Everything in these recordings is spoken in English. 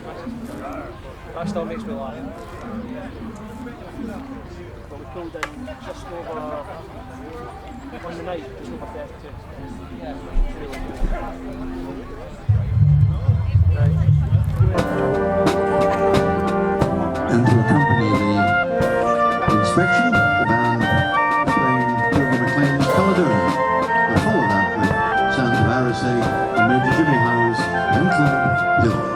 That still makes me laugh. But we pulled in just over, on the night, just over 32. Yeah. Really good. Right. And to accompany the inspection, the band playing Dougie MacLean's Caledonian. We'll follow that with sounds of RSA and Major Jimmy Howe's Young Club Hills.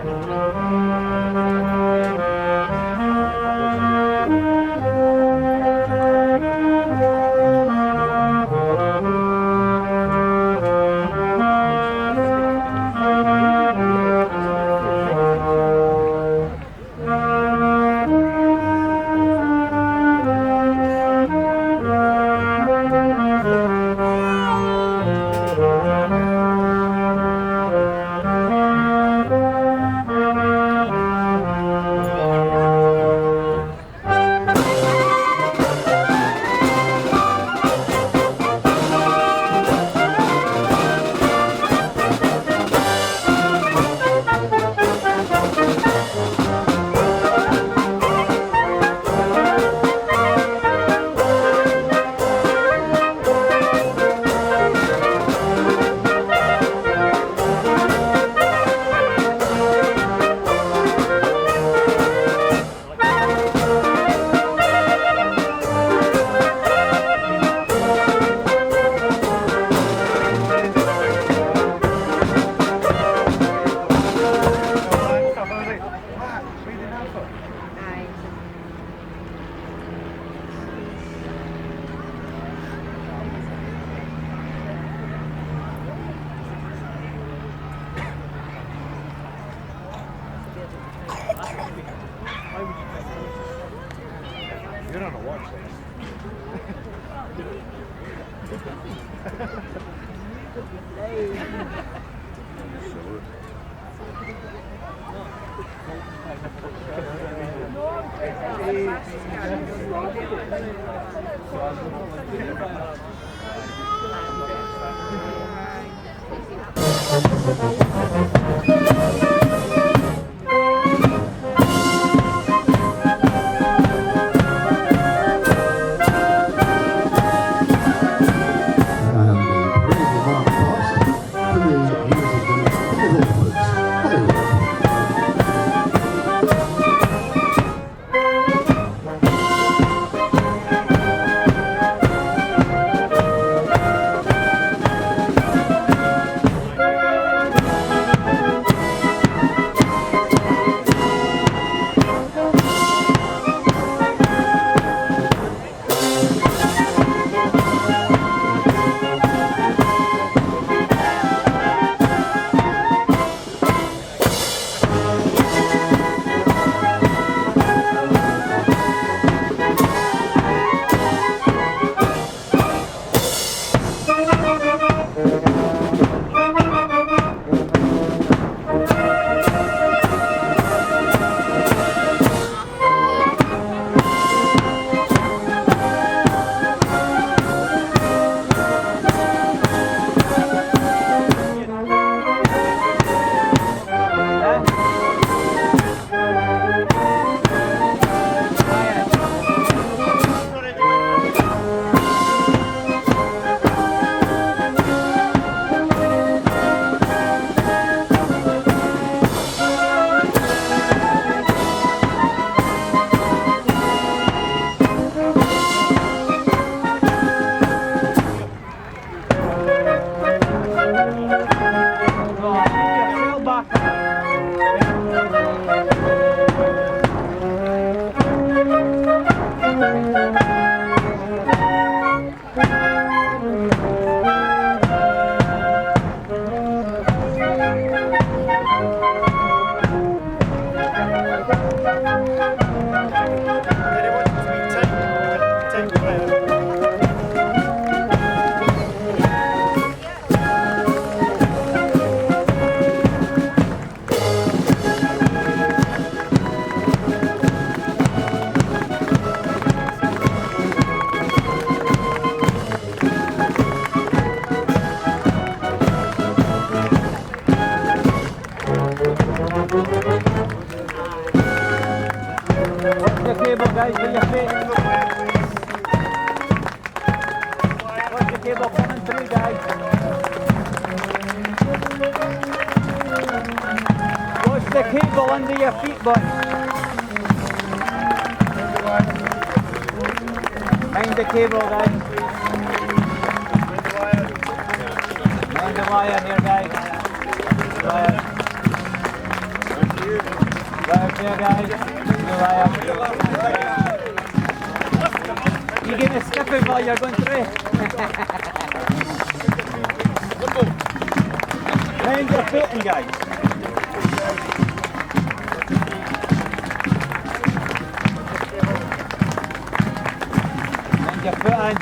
You're on a watch the cable, guys, with your feet. Watch the cable coming through, guys. Watch the cable under your feet, boys. Mind the cable, guys. Mind the wire here, guys. The wire. Right up there, guys. You give me a skipping while you're going through. Mind your footing, guys. Mind your footing.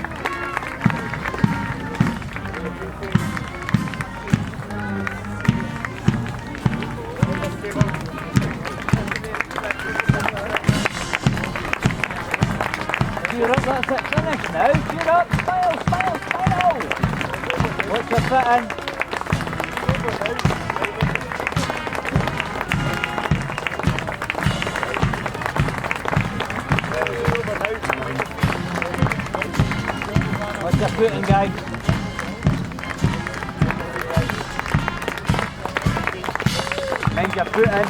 Cheer up, that's it, finished now. Cheer up, smile, smile, smile. Watch your footing. Watch your footing, guys. Mind your footing.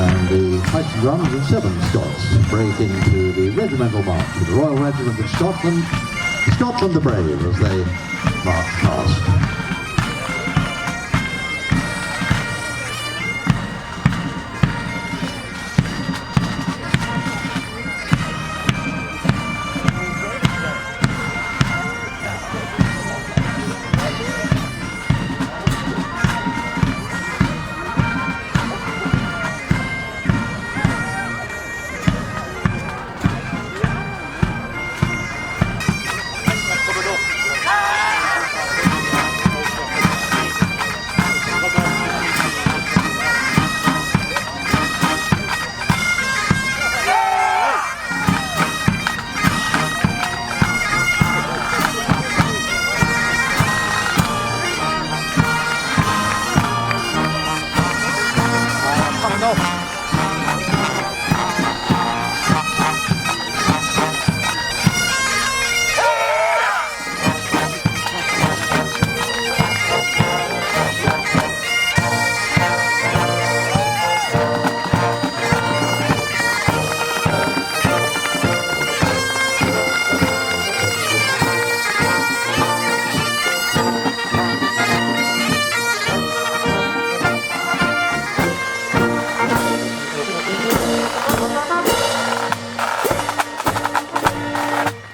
And the pipes and drums of 7 Scots break into the regimental march of the Royal Regiment of Scotland, Scotland the Brave, as they march past.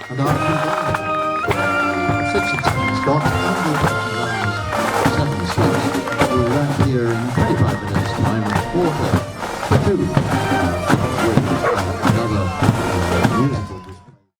And after 6 Scott and the 7 Scots will land here in 25 minutes time, 1/4 to 2.